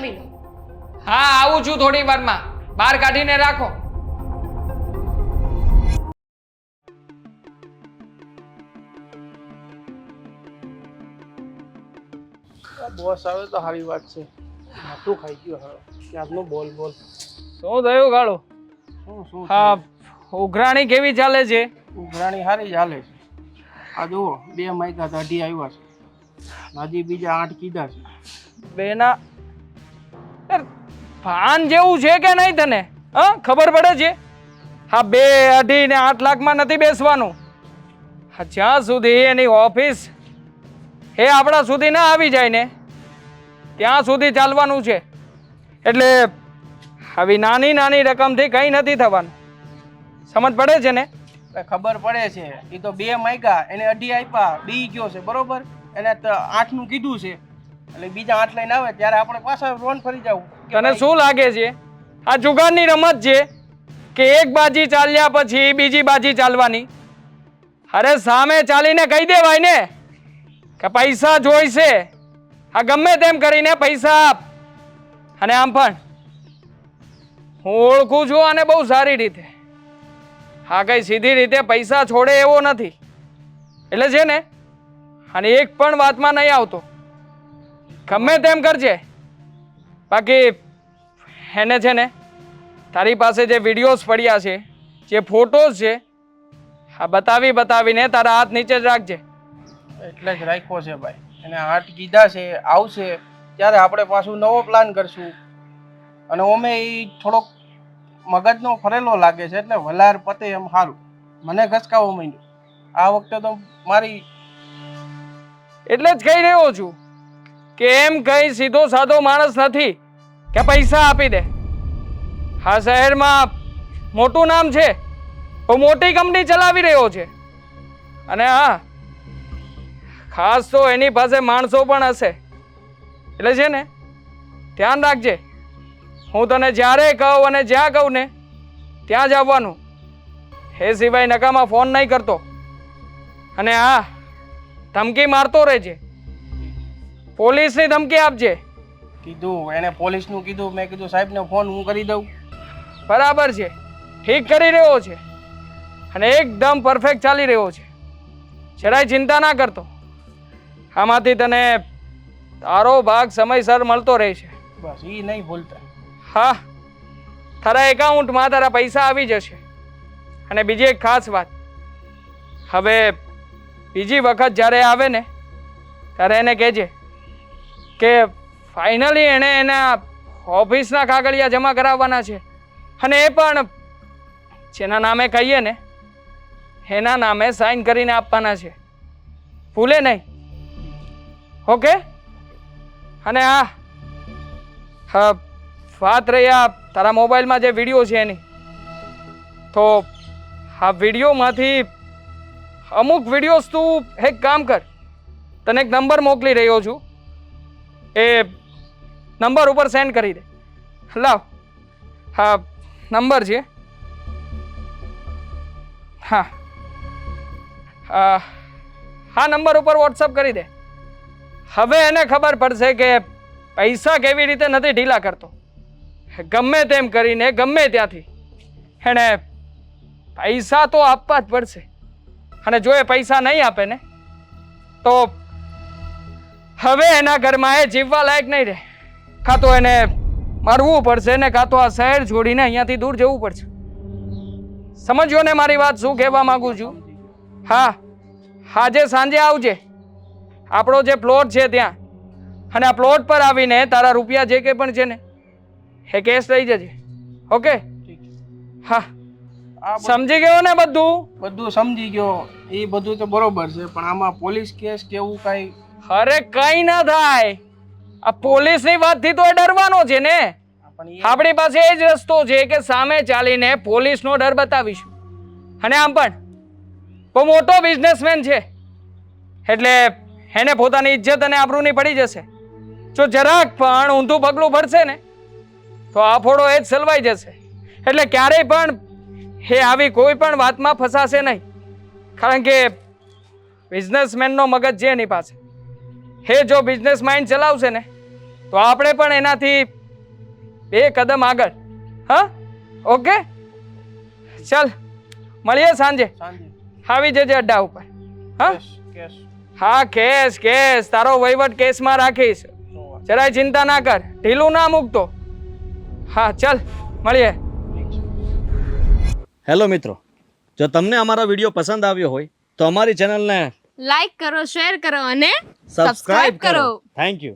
ચલાવી લો. હા આવું છું થોડી વારમાં. બહાર કાઢીને રાખો. બોસ આવે તો સારી વાત છે. માથું ખાઈ ગયો હવે ક્યારનું બોલ બોલ. શું થયું કાળુ? શું હા ઉઘરાણી કેવી ચાલે છે? ઉઘરાણી સારી ચાલે છે. આ જુઓ 2 માયકા તો 2.5 આવ્યા છે. હજી બીજા 8 કીધા છે. બેના ભાન જેવું છે કે નહીં તને? હા ખબર પડે છે? હા 2, 2.5 ને 8 લાખમાં નથી બેસવાનું. હા જ્યાં સુધી એની ઓફિસ એ આપણા સુધી ના આવી જાય ને ત્યાં સુધી ચાલવાનું છે. એટલે આવી નાની નાની રકમથી કંઈ નથી થવાનું. સમજ પડે છે ને? ખબર પડે છે. એ તો 2 માયકા એને 2.5 આપ્યા બી ગયો છે બરોબર. એને 8 નું કીધું છે એટલે બીજા 8 લઈને આવે ત્યારે આપણે પાછા રોન ફરી જવું. તને શું લાગે છે આ જુગારની રમત છે કે એક બાજી ચાલ્યા પછી બીજી બાજી ચાલવાની? અરે સામે ચાલીને કહી દેવાય ને કે પૈસા જોઈશે. આ ગમે તેમ કરીને પૈસા આપ. અને આમ પણ હું ઓળખું છું અને બહુ સારી રીતે. હા કઈ સીધી રીતે પૈસા છોડે એવો નથી. એટલે છે ને અને એક પણ વાતમાં નહીં આવતો. ગમે તેમ કરજે. બાકી એને છે ને તારી પાસે જે વિડીયોઝ પડ્યા છે, જે ફોટોઝ છે, આ બતાવીને તારા હાથ નીચે જ રાખજે. એટલે જ રાખ્યો છે ભાઈ. એને 8 કીધા છે. આવશે ત્યારે આપણે પાછું નવો પ્લાન કરશું. અને ઓમે એ થોડોક મગજનો ફરેલો લાગે છે એટલે વલાર પતે એમ સારું. મને ખસકાવો માંડ્યો આ વખતે તો મારી. એટલે જ કહી રહ્યો છું કે એમ કઈ સીધો સાધો માણસ નથી કે પૈસા આપી દે. આ શહેરમાં મોટું નામ છે, બહુ મોટી કંપની ચલાવી રહ્યો છે. અને હા ખાસ તો એની પાસે માણસો પણ હશે. એટલે છે ને ધ્યાન રાખજે. હું તને જ્યારે કહું અને જ્યાં કહું ને ત્યાં જ આવવાનું. એ સિવાય નકામાં ફોન નહીં કરતો. અને હા ધમકી મારતો રહેજે. પોલીસની ધમકી આપજે. કીધું એને પોલીસનું કીધું. મેં કીધું સાહેબને ફોન હું કરી દઉં. બરાબર છે, ઠીક કરી રહ્યો છે અને એકદમ પરફેક્ટ ચાલી રહ્યો છે. જરાય ચિંતા ના કરતો. આમાંથી તને તારો ભાગ સમયસર મળતો રહે છે. બસ એ નહીં ભૂલતા. હા તારા એકાઉન્ટમાં તારા પૈસા આવી જશે. અને બીજી એક ખાસ વાત, હવે બીજી વખત જ્યારે આવે ને ત્યારે એને કહેજે કે ફાઇનલી એણે એના ઓફિસના કાગળિયા જમા કરાવવાના છે. અને એ પણ જેના નામે કહીએ ને એના નામે સાઈન કરીને આપવાના છે. ભૂલે નહીં. ઓકે? અને હા વાત રહી આ તારા મોબાઈલમાં જે વિડીયો છે એની, તો આ વિડીયોમાંથી અમુક વિડીયોઝ તું એક કામ કર. તને એક નંબર મોકલી રહ્યો છું. એ નંબર ઉપર સેન્ડ કરી દે. લાવ હા નંબર છે. હા હા નંબર ઉપર વોટ્સઅપ કરી દે. હવે એને ખબર પડશે કે પૈસા કેવી રીતે નથી ઢીલા કરતો. ગમે તેમ કરીને ગમે ત્યાંથી એને પૈસા તો આપવા જ પડશે. અને જો એ પૈસા નહીં આપે ને તો હવે એના ઘરમાં એ જીવવા લાયક નહીં રહે. કાં તો એને મરવું પડશે ને કાં તો આ શહેર છોડીને અહીંયાથી દૂર જવું પડશે. સમજ્યો ને મારી વાત શું કહેવા માંગુ છું? હા આજે સાંજે આવજે આપણો જે પ્લોટ છે ત્યાં. અને આ પ્લોટ પર આવીને તારા રૂપિયા જે કંઈ પણ છે ને એ કેશ લઈ જજે. ઓકે? હા સમજી ગયો ને બધું? બધું સમજી ગયો. એ બધું તો બરોબર છે પણ આમાં પોલીસ કેસ કેવું કઈ? અરે કઈ ના થાય. આ પોલીસની વાતથી તો એ ડરવાનો છે ને. આપણી પાસે એ જ રસ્તો છે કે સામે ચાલીને પોલીસનો ડર બતાવીશું. અને આમ પણ બહુ મોટો બિઝનેસમેન છે એટલે એને પોતાની ઇજ્જત અને આબરૂની પડી જશે. જો જરાક પણ ઊંધું પગલું ભરશે ને તો આફોડો એ જ સલવાઈ જશે. એટલે ક્યારેય પણ એ આવી કોઈ પણ વાતમાં ફસાશે નહીં. કારણ કે બિઝનેસમેનનો મગજ છે એની પાસે. એ જો બિઝનેસ માઇન્ડ ચલાવશે ને તો તો આપણે પણ એનાથી 2 કદમ આગળ. હા, ઓકે, ચાલ મળીએ સાંજે. સાંજે આવી જજે અડ્ડા ઉપર. હા કેશ કેશ હા, કેસ કેસ, તારો વહીવટ કેસમાં રાખીશ. નો વાત. જરાય ચિંતા ના કર, ઢીલું ના મૂકતો. હા ચાલ મળીએ. ઠીક છે. હેલો મિત્રો, જો તમને અમારો વિડીયો પસંદ આવ્યો હોય તો અમારી ચેનલને લાઈક કરો, શેર કરો અને સબસ્ક્રાઇબ કરો. Thank you.